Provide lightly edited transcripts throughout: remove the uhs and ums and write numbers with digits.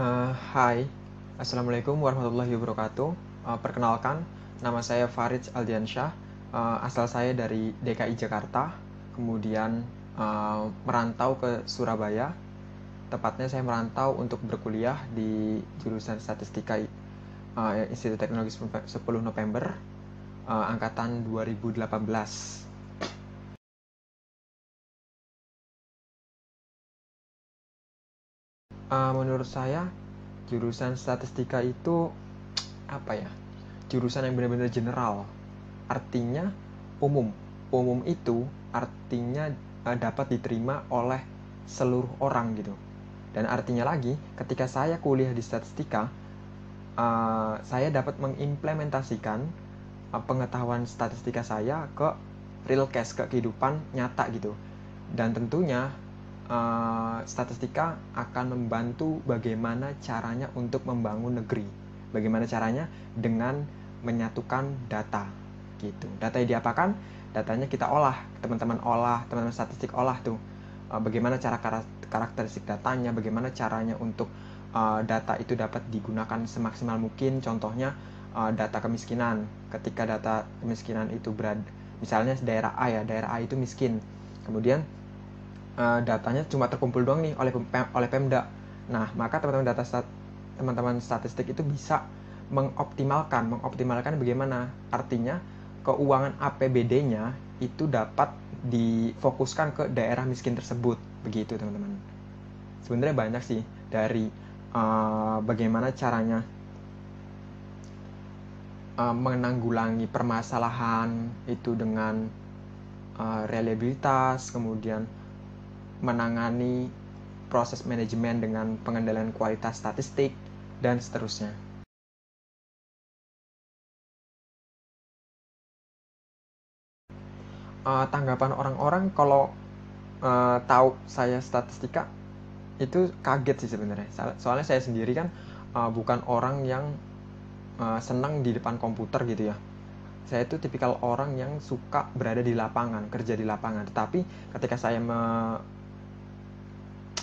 Hai, Assalamualaikum warahmatullahi wabarakatuh. Perkenalkan, nama saya Farid Aldiansyah. Asal saya dari DKI Jakarta, kemudian merantau ke Surabaya. Tepatnya saya merantau untuk berkuliah di jurusan Statistika Institut Teknologi 10 November, angkatan 2018. Menurut saya, jurusan statistika itu apa ya? Jurusan yang benar-benar general. Artinya umum. Umum itu artinya dapat diterima oleh seluruh orang gitu. Dan artinya lagi, ketika saya kuliah di statistika, saya dapat mengimplementasikan pengetahuan statistika saya ke real case, ke kehidupan nyata gitu. Dan tentunya statistika akan membantu bagaimana caranya untuk membangun negeri. Bagaimana caranya dengan menyatukan data gitu. Data yang diapakan? Datanya kita olah, teman-teman statistik olah tuh. Bagaimana cara karakteristik datanya, bagaimana caranya untuk data itu dapat digunakan semaksimal mungkin. Contohnya data kemiskinan. Ketika data kemiskinan itu berada, misalnya daerah A ya, daerah A itu miskin. Kemudian datanya cuma terkumpul doang nih oleh Pemda. Nah, maka teman-teman statistik itu bisa mengoptimalkan bagaimana? Artinya keuangan APBD-nya itu dapat difokuskan ke daerah miskin tersebut, begitu teman-teman. Sebenarnya banyak sih dari bagaimana caranya menanggulangi permasalahan itu dengan reliabilitas, kemudian menangani proses manajemen dengan pengendalian kualitas statistik, dan seterusnya. Tanggapan orang-orang kalau tahu saya statistika itu kaget sih sebenarnya. Soalnya saya sendiri kan bukan orang yang senang di depan komputer gitu ya. Saya itu tipikal orang yang suka berada di lapangan, kerja di lapangan. Tetapi ketika saya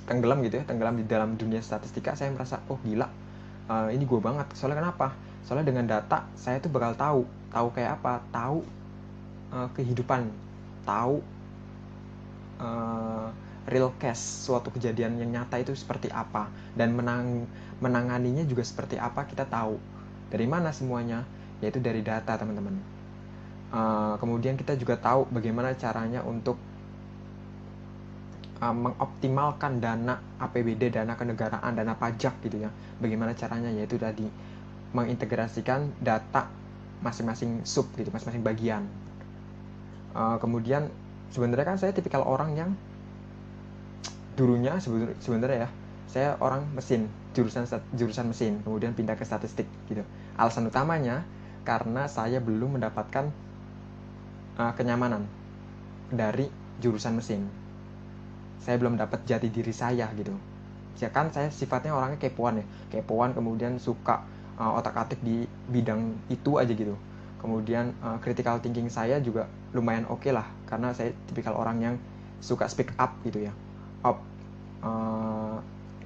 tenggelam di dalam dunia statistika, saya merasa oh gila, ini gue banget. Soalnya kenapa? Soalnya dengan data saya tuh bakal tahu kayak apa, tahu kehidupan, tahu uh, real case suatu kejadian yang nyata itu seperti apa, dan menanganinya juga seperti apa. Kita tahu dari mana semuanya, yaitu dari data teman-teman. Kemudian kita juga tahu bagaimana caranya untuk mengoptimalkan dana APBD, dana kenegaraan, dana pajak gitu ya. Bagaimana caranya? Yaitu tadi mengintegrasikan data masing-masing sub gitu, masing-masing bagian. Kemudian sebenarnya kan saya tipikal orang yang dulunya sebenarnya ya, saya orang mesin, jurusan mesin, kemudian pindah ke statistik gitu. Alasan utamanya karena saya belum mendapatkan kenyamanan dari jurusan mesin. Saya belum dapat jati diri saya gitu. Ya kan saya sifatnya orangnya kepoan, kemudian suka otak-atik di bidang itu aja gitu. Kemudian critical thinking saya juga lumayan oke lah, karena saya tipikal orang yang suka speak up gitu ya.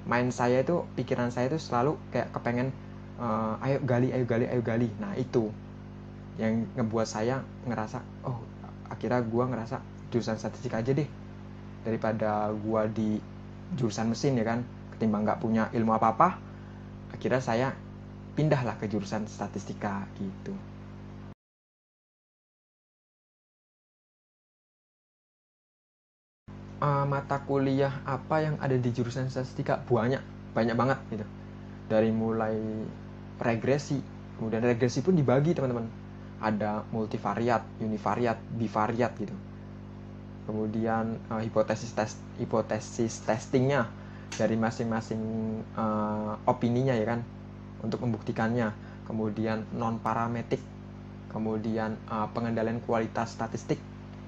Mind saya itu, pikiran saya itu selalu kayak kepengen ayo gali. Nah itu yang ngebuat saya ngerasa oh akhirnya gue ngerasa jurusan statistik aja deh daripada gue di jurusan mesin ya kan, ketimbang nggak punya ilmu apa-apa. Akhirnya saya pindahlah ke jurusan statistika gitu. Mata kuliah apa yang ada di jurusan statistika? Banyak banget gitu. Dari mulai regresi, kemudian regresi pun dibagi teman-teman. Ada multivariat, univariat, bivariat gitu. Kemudian hipotesis testingnya dari masing-masing opininya ya kan, untuk membuktikannya. Kemudian non parametrik, kemudian pengendalian kualitas statistik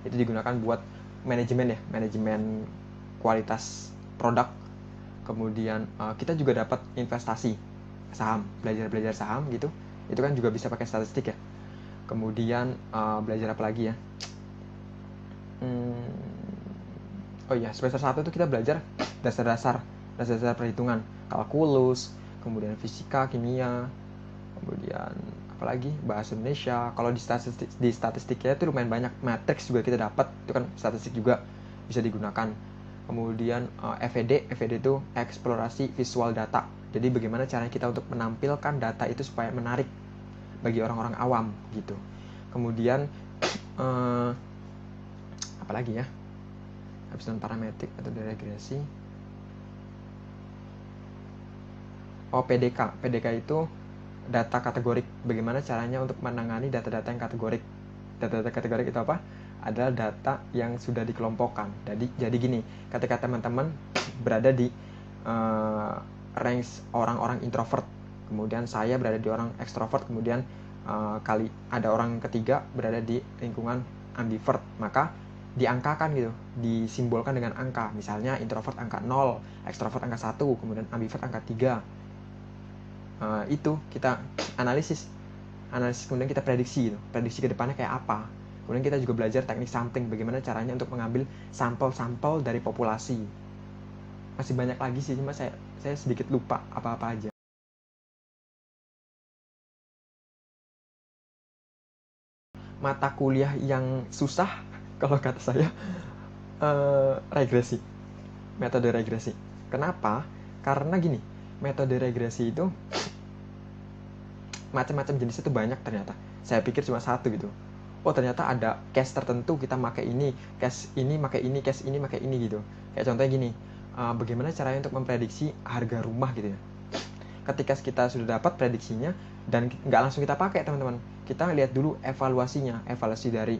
itu digunakan buat manajemen kualitas produk. Kemudian kita juga dapat investasi saham, belajar saham gitu, itu kan juga bisa pakai statistik ya. Kemudian belajar apa lagi ya, oh iya, semester 1 itu kita belajar dasar-dasar perhitungan, kalkulus, kemudian fisika, kimia, kemudian apalagi bahasa Indonesia. Kalau di statistiknya itu lumayan banyak. Matrix juga kita dapat, itu kan statistik juga bisa digunakan. Kemudian FED itu eksplorasi visual data. Jadi bagaimana caranya kita untuk menampilkan data itu supaya menarik bagi orang-orang awam gitu. Kemudian apalagi ya, habis non parametrik atau regresi. PDK itu data kategorik. Bagaimana caranya untuk menangani data-data yang kategorik. Data-data kategorik itu apa? Adalah data yang sudah dikelompokkan. Jadi gini, ketika teman-teman berada di range orang-orang introvert, kemudian saya berada di orang ekstrovert, kemudian kali ada orang ketiga berada di lingkungan ambivert, maka diangkakan gitu, disimbolkan dengan angka. Misalnya introvert angka 0, ekstrovert angka 1, kemudian ambivert angka 3. Itu kita analisis kemudian kita prediksi gitu, prediksi ke depannya kayak apa. Kemudian kita juga belajar teknik sampling, bagaimana caranya untuk mengambil sampel-sampel dari populasi. Masih banyak lagi sih, cuma saya sedikit lupa apa-apa aja. Mata kuliah yang susah kalau kata saya regresi, metode regresi. Kenapa? Karena gini, metode regresi itu macam-macam jenisnya itu banyak ternyata. Saya pikir cuma satu gitu. Oh ternyata ada case tertentu kita pakai ini, case ini pakai ini, case ini pakai ini gitu. Kayak contohnya gini, bagaimana caranya untuk memprediksi harga rumah gitu ya. Ketika kita sudah dapat prediksinya dan nggak langsung kita pakai teman-teman, kita lihat dulu evaluasinya, evaluasi dari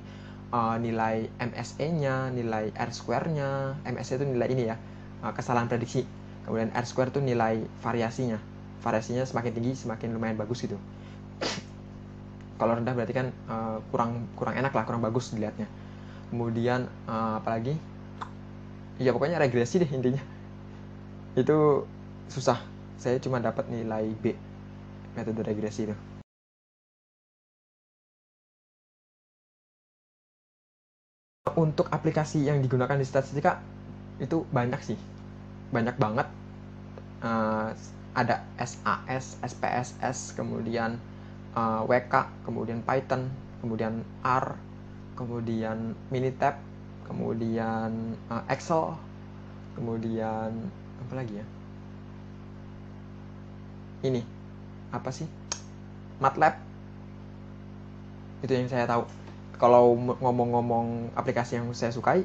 nilai MSE-nya, nilai R-square-nya. MSE itu nilai ini ya, kesalahan prediksi. Kemudian R-square itu nilai variasinya. Variasinya semakin tinggi semakin lumayan bagus gitu. Kalau rendah berarti kan kurang enak lah, kurang bagus dilihatnya. Kemudian apalagi? Ya pokoknya regresi deh intinya. Itu susah. Saya cuma dapat nilai B metode regresi itu. Untuk aplikasi yang digunakan di statistika itu banyak sih, banyak banget. Ada SAS, SPSS, kemudian WK, kemudian Python, kemudian R, kemudian Minitab, kemudian Excel, kemudian apa lagi ya? Ini apa sih? MATLAB. Itu yang saya tahu. Kalau ngomong-ngomong aplikasi yang saya sukai,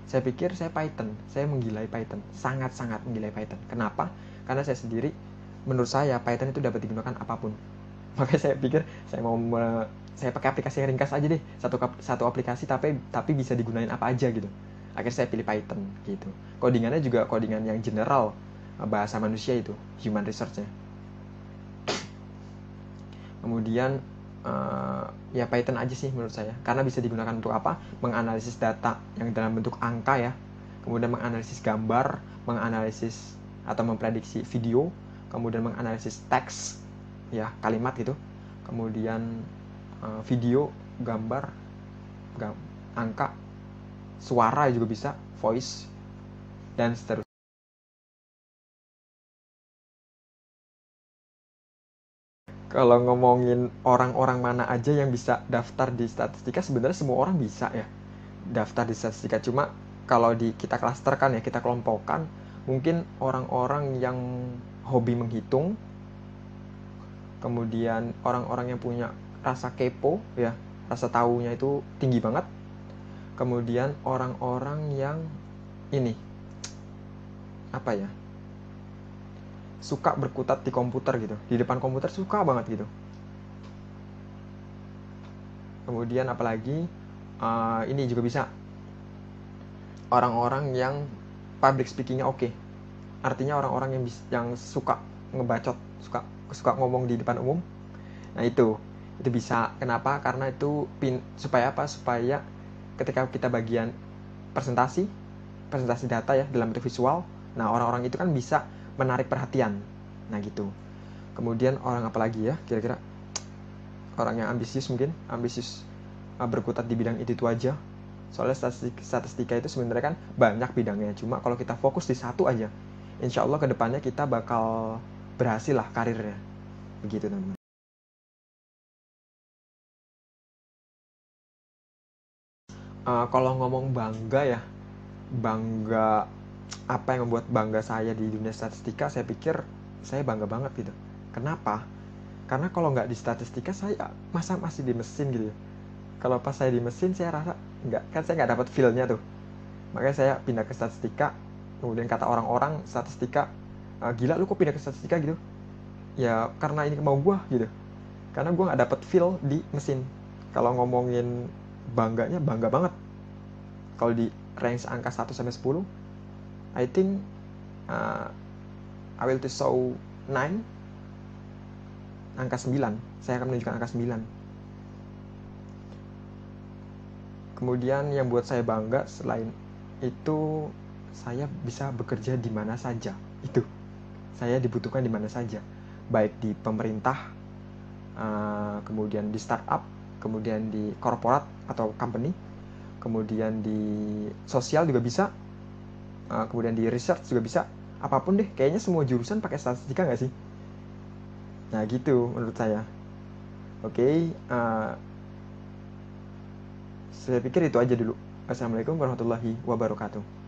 saya pikir saya Python. Saya menggilai Python, sangat-sangat menggilai Python. Kenapa? Karena saya sendiri, menurut saya Python itu dapat digunakan apapun. Makanya saya pikir saya pakai aplikasi yang ringkas aja deh, satu aplikasi tapi bisa digunain apa aja gitu. Akhirnya saya pilih Python gitu. Codingannya juga codingan yang general, bahasa manusia itu, human research-nya. Kemudian ya Python aja sih menurut saya, karena bisa digunakan untuk apa? Menganalisis data yang dalam bentuk angka ya, kemudian menganalisis gambar, menganalisis atau memprediksi video, kemudian menganalisis teks ya, kalimat gitu, kemudian video, gambar, angka, suara juga bisa, voice, dan seterusnya. Kalau ngomongin orang-orang mana aja yang bisa daftar di statistika, sebenarnya semua orang bisa ya daftar di statistika. Cuma kalau kita klasterkan ya, kita kelompokkan, mungkin orang-orang yang hobi menghitung, kemudian orang-orang yang punya rasa kepo ya, rasa taunya itu tinggi banget, kemudian orang-orang yang ini apa ya, suka berkutat di komputer gitu, di depan komputer suka banget gitu. Kemudian apalagi ini juga bisa orang-orang yang public speakingnya oke. Artinya orang-orang yang suka ngebacot, suka ngomong di depan umum. Nah itu bisa. Kenapa? Karena itu supaya apa? Supaya ketika kita bagian presentasi data ya dalam bentuk visual, nah orang-orang itu kan bisa menarik perhatian. Nah gitu. Kemudian orang apa lagi ya kira-kira? Orang yang ambisius mungkin, berkutat di bidang itu aja. Soalnya statistika itu sebenarnya kan banyak bidangnya. Cuma kalau kita fokus di satu aja, insya Allah kedepannya kita bakal berhasil lah karirnya. Begitu teman-teman. Kalau ngomong bangga ya, bangga, apa yang membuat bangga saya di dunia statistika, saya pikir saya bangga banget gitu. Kenapa? Karena kalau nggak di statistika saya masih di mesin gitu ya. Kalau pas saya di mesin saya rasa nggak, kan saya nggak dapat feel-nya tuh. Makanya saya pindah ke statistika. Kemudian kata orang-orang statistika, gila lu kok pindah ke statistika gitu? Ya karena ini mau gue gitu. Karena gue nggak dapat feel di mesin. Kalau ngomongin bangganya, bangga banget. Kalau di range angka 1 sampai 10, I think I will to show 9, angka 9. Saya akan menunjukkan angka 9. Kemudian yang buat saya bangga selain itu, saya bisa bekerja di mana saja. Itu, saya dibutuhkan di mana saja, baik di pemerintah, kemudian di startup, kemudian di korporat atau company, kemudian di sosial juga bisa, kemudian di research juga bisa. Apapun deh, kayaknya semua jurusan pakai statistika nggak sih? Nah gitu menurut saya. Oke, saya pikir itu aja dulu. Assalamualaikum warahmatullahi wabarakatuh.